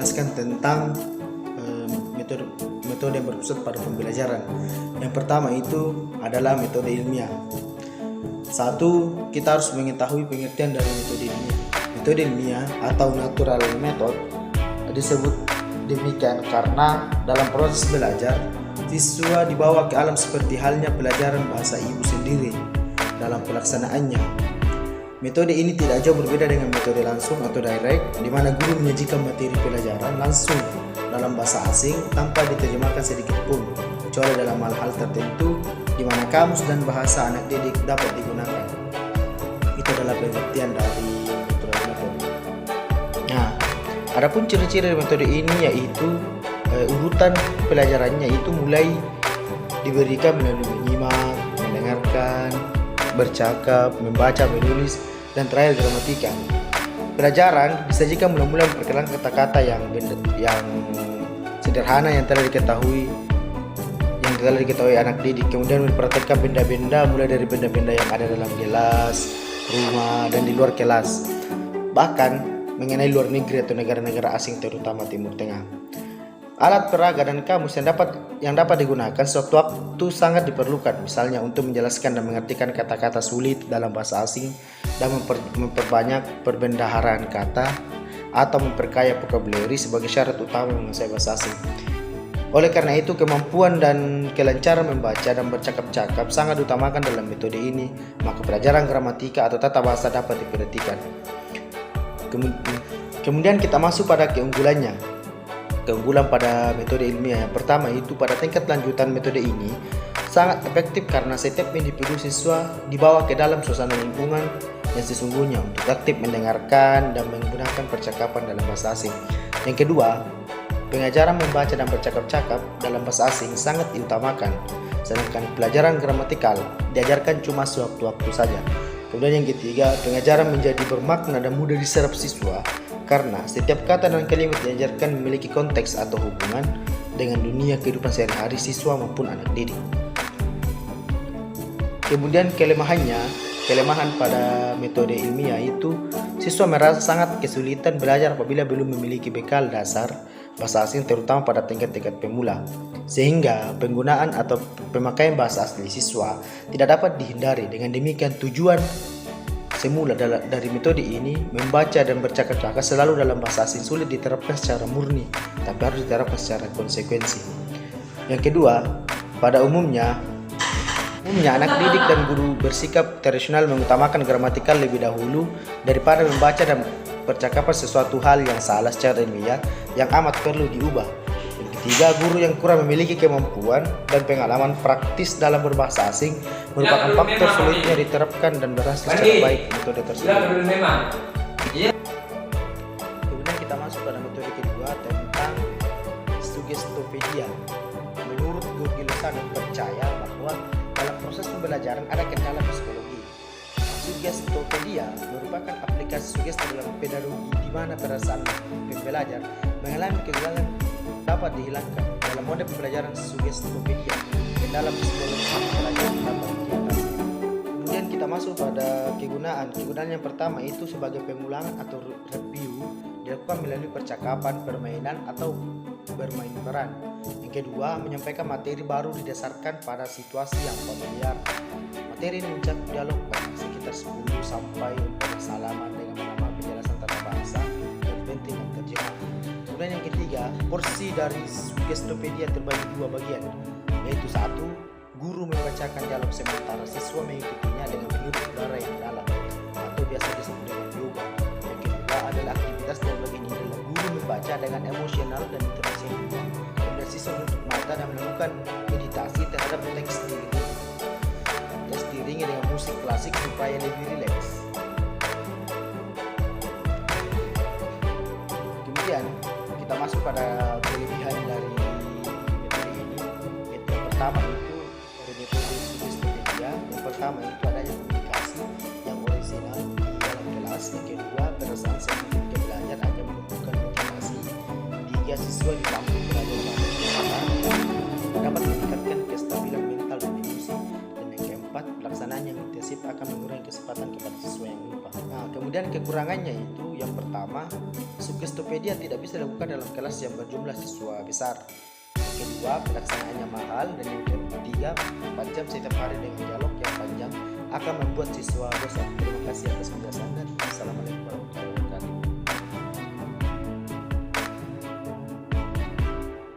menjelaskan tentang metode yang berpusat pada pembelajaran. Yang pertama itu adalah metode ilmiah. Satu, kita harus mengetahui pengertian dari metode ilmiah. Metode ilmiah atau natural method disebut demikian karena dalam proses belajar siswa dibawa ke alam seperti halnya pelajaran bahasa ibu sendiri dalam pelaksanaannya. Metode ini tidak jauh berbeda dengan metode langsung atau direct, di mana guru menyajikan materi pelajaran langsung dalam bahasa asing tanpa diterjemahkan sedikit pun, kecuali dalam hal-hal tertentu di mana kamus dan bahasa anak didik dapat digunakan. Itu adalah pengertian dari metode metode. Nah, adapun ciri-ciri dari metode ini yaitu urutan pelajarannya itu mulai diberikan melalui menyimak, mendengarkan, bercakap, membaca, menulis, dan terakhir gramatika. Pelajaran disajikan mula-mula memperkenalkan kata-kata yang sederhana yang telah diketahui anak didik, kemudian memperhatikan benda-benda mulai dari benda-benda yang ada dalam kelas, rumah, dan di luar kelas, bahkan mengenai luar negeri atau negara-negara asing terutama Timur Tengah. Alat peraga dan kamus yang dapat digunakan sewaktu-waktu sangat diperlukan, misalnya untuk menjelaskan dan mengartikan kata-kata sulit dalam bahasa asing dan memperbanyak perbendaharaan kata atau memperkaya vocabulary sebagai syarat utama menguasai bahasa asing. Oleh karena itu, kemampuan dan kelancaran membaca dan bercakap-cakap sangat diutamakan dalam metode ini, maka pelajaran gramatika atau tata bahasa dapat diperhatikan. Kemudian kita masuk pada keunggulannya. Keunggulan pada metode ilmiah yang pertama itu pada tingkat lanjutan metode ini sangat efektif karena setiap individu siswa dibawa ke dalam suasana lingkungan yang sesungguhnya untuk aktif mendengarkan dan menggunakan percakapan dalam bahasa asing. Yang kedua, pengajaran membaca dan bercakap-cakap dalam bahasa asing sangat diutamakan, sedangkan pelajaran gramatikal diajarkan cuma sewaktu-waktu saja. Kemudian yang ketiga, pengajaran menjadi bermakna dan mudah diserap siswa karena setiap kata dan kalimat diajarkan memiliki konteks atau hubungan dengan dunia kehidupan sehari-hari siswa maupun anak didik. Kemudian kelemahan pada metode ilmiah itu siswa merasa sangat kesulitan belajar apabila belum memiliki bekal dasar bahasa asing terutama pada tingkat-tingkat pemula, sehingga penggunaan atau pemakaian bahasa asli siswa tidak dapat dihindari. Dengan demikian tujuan semula dari metode ini membaca dan bercakap-cakap selalu dalam bahasa asing sulit diterapkan secara murni, tapi harus diterapkan secara konsekuensi. Yang kedua, pada umumnya anak didik dan guru bersikap tradisional mengutamakan gramatikal lebih dahulu daripada membaca dan percakapan sesuatu hal yang salah secara ilmiah yang amat perlu diubah. Yang ketiga, guru yang kurang memiliki kemampuan dan pengalaman praktis dalam berbahasa asing merupakan faktor sulitnya diterapkan dan berhasil secara baik metode tersebut. Kemudian kita masuk pada metode kedua tentang sugestopedia. Menurut Google Sanad percaya bahwa dalam proses pembelajaran ada kendala psikologi. Sugestopedia merupakan aplikasi sugesti dalam pedagogi di mana perasaan pembelajar mengalami kegagalan dapat dihilangkan. Dalam mode pembelajaran sugestopedia, kendala psikologi pembelajaran dapat diatasi. Kemudian kita masuk pada kegunaan. Kegunaan yang pertama itu sebagai pengulangan atau review dilakukan melalui percakapan, permainan atau bermain peran. Yang kedua, menyampaikan materi baru didasarkan pada situasi yang familiar. Materi ini mencakup dialog sekitar 10 sampai 14 halaman dengan menambah penjelasan tata bahasa yang penting dan terjemah. Kemudian yang ketiga, porsi dari sugestopedia terbagi dua bagian, yaitu satu, guru membacakan dialog sementara siswa mengikutinya dengan meniru udara yang dalam atau biasa disebut dengan yoga. Yang kedua adalah aktivitas dalam bagian ini adalah guru membaca dengan emosional dan interaksi kemudian siswa menutup mata dan melakukan meditasi terhadap teks diiringi dengan musik klasik supaya lebih rileks. Kemudian kita masuk pada kelebihan dari metode ini. Yang pertama itu dari metode sugestopedia, yang pertama itu adanya komunikasi yang orisinal di dalam kelas. Yang kedua, perasaan sensitif ke belajar akan menumbuhkan motivasi. Tiga, siswa ditampung belajar dapat meningkatkan kestabilan mental dan emosi. Dan yang keempat, pelaksanaan yang intensif akan mengurangi kesempatan kepada siswa yang lupa. Nah, kemudian kekurangannya itu yang pertama, Sugestopedia tidak bisa dilakukan dalam kelas yang berjumlah siswa besar. Yang kedua, pelaksanaannya mahal, dan yang ketiga, 4 jam setiap hari dengan dialog yang panjang akan membuat siswa bosan. Terima kasih atas penjelasan.